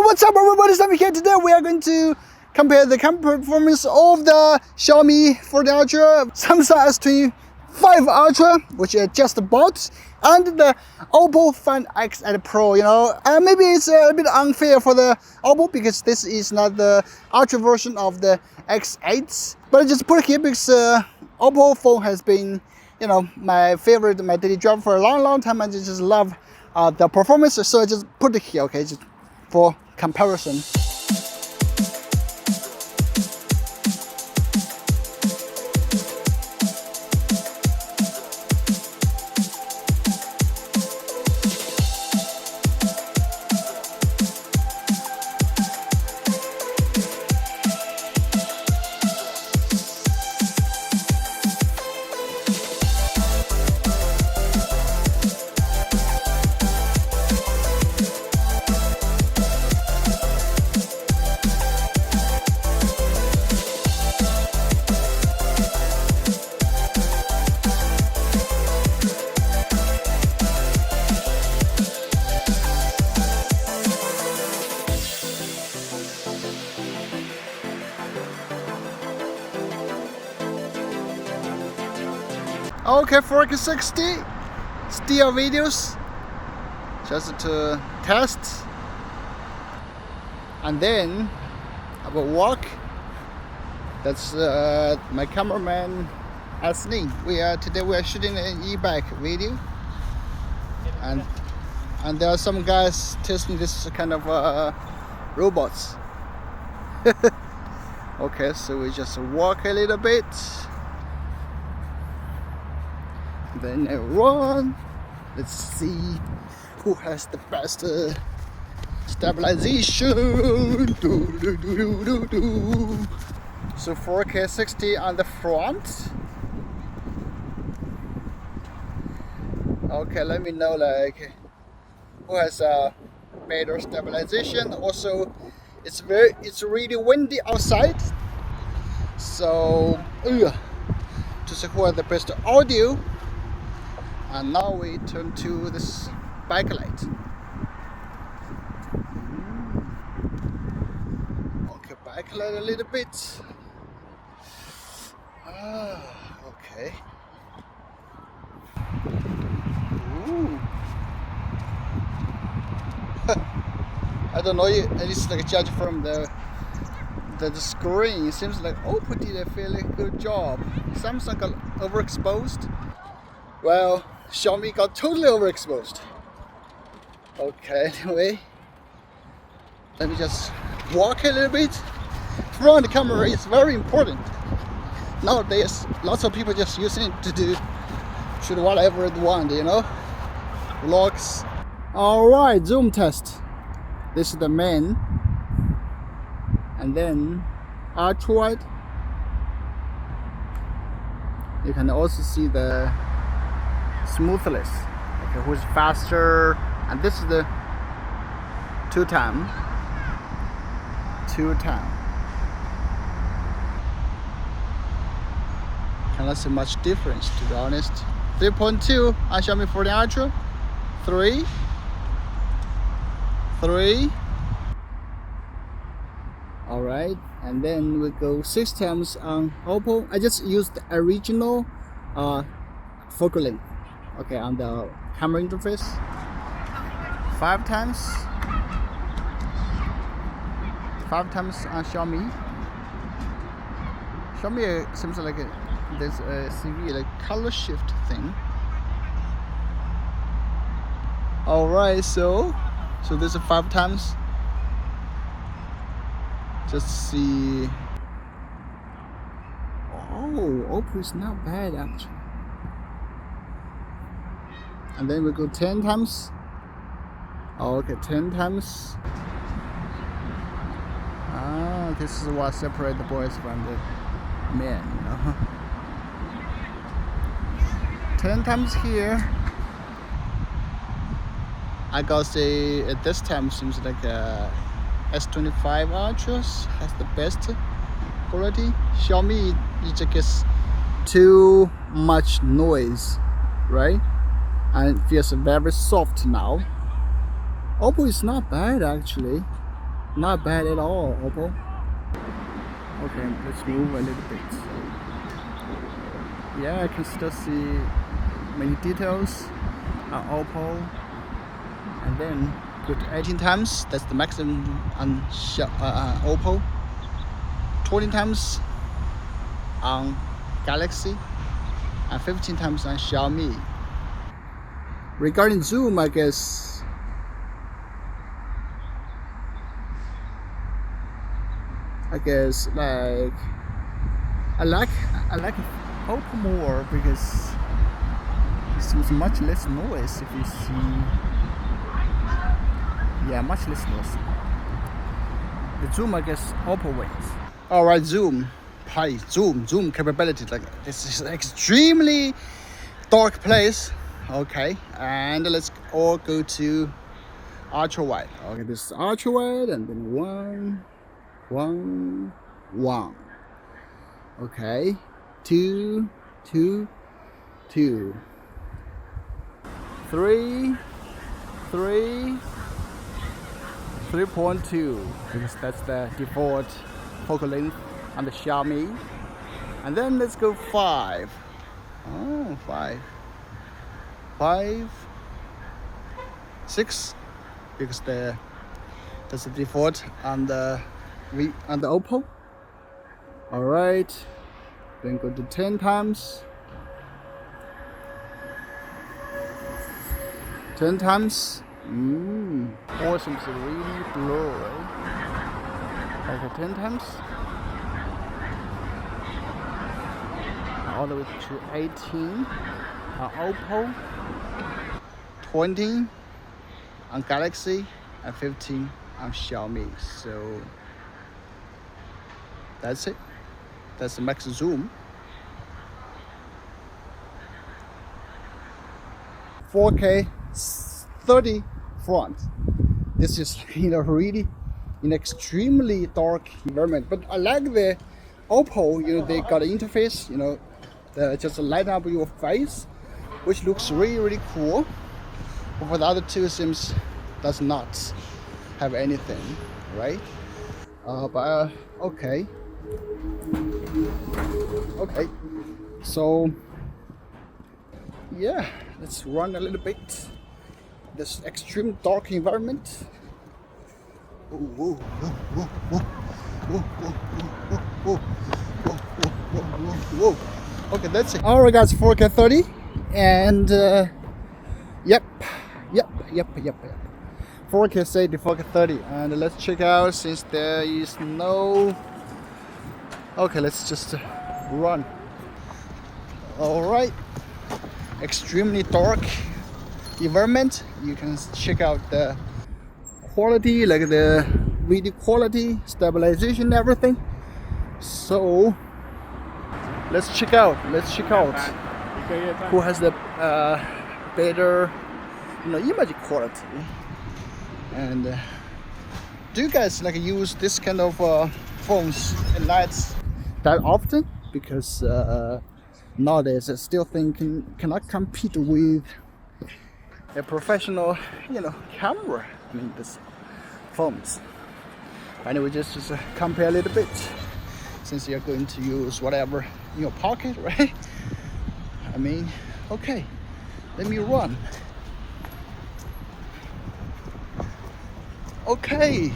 what's up everybody, Sami here. Today we are going to compare the camera performance of the Xiaomi 14 Ultra, Samsung S25 Ultra, which I just bought, and the OPPO Find X8 Pro. Maybe it's a bit unfair for the OPPO because this is not the Ultra version of the X8, but I just put it here because OPPO phone has been, my favorite, my daily driver for a long time, and I just love the performance, so I just put it here, okay, just for comparison. Okay, 4K60 still videos just to test, and then I will walk. That's my cameraman Sami. Today we are shooting an e-bike video, and there are some guys testing this kind of robots. Okay, so we just walk a little bit. Then I run. Let's see who has the best stabilization. So 4K60 on the front. Okay, let me know who has better stabilization. Also, it's really windy outside, so to see who has the best audio. And now we turn to this backlight. Okay, backlight a little bit. Okay. Ooh. I don't know. At least judge from the screen, it seems like OPPO did a fairly good job. Samsung got overexposed. Well, Xiaomi got totally overexposed. Okay, anyway, let me just walk a little bit. Front camera is very important. Nowadays, lots of people just using it to shoot whatever they want, vlogs. Alright, zoom test. This is the main. And then ultra wide. You can also see the smoothness, okay, who's faster, and this is the two time. Cannot see much difference, to be honest. 3.2 on Xiaomi 14 Ultra, 3. All right, and then we go 6 times on OPPO. I just used the original focal length. Okay, on the camera interface. 5 times. 5 times on Xiaomi. Xiaomi seems like there's a CV color shift thing. Alright, so this is 5 times. Just see. Oh, OPPO is not bad actually. And then we go 10 times. Oh, okay, 10 times. This is what separates the boys from the men, 10 times here. I gotta say, at this time seems like S25 Ultra has the best quality. Xiaomi, it just gets too much noise, right? And it feels very soft now. OPPO is not bad actually. Not bad at all, OPPO. Okay, let's move a little bit. Yeah, I can still see many details on OPPO. And then put 18 times, that's the maximum on OPPO. 20 times on Galaxy, and 15 times on Xiaomi. Regarding zoom, I guess like I like OPPO more because it's much less noise. If you see, yeah, much less noise. The zoom, I guess OPPO wins. All right, zoom capability. Like, this is an extremely dark place. Okay, and let's all go to ultra wide. Okay, this is ultra wide, and then one. Okay, two, 3.2, because that's the default focal length on the Xiaomi. And then let's go 5. Oh, 5, 6, because that's the default on the OPPO. All right, then go to 10 times. 10 times. Or seems really blurry. Okay, 10 times. All the way to 18 on OPPO, 20 on Galaxy, and 15 on Xiaomi. So that's it. That's the max zoom. 4K 30 front. This is really in extremely dark environment. But I like the OPPO. They got an interface. Just light up your face, which looks really cool. But for the other two, seems does not have anything, right? Okay. So yeah, let's run a little bit this extreme dark environment. Whoa. Okay, that's it. Alright guys, 4K 30, and yep. 4K 30, 4K 30, and let's check out, since there is no. Okay, let's just run. Alright, extremely dark environment. You can check out the quality, like the video quality, stabilization, everything. So let's check out who has the better image quality. And do you guys use this kind of phones and lights that often? Because nowadays I still think cannot compete with a professional camera. This phones. Anyway, just compare a little bit, since you're going to use whatever in your pocket, right? Okay, let me run. Okay,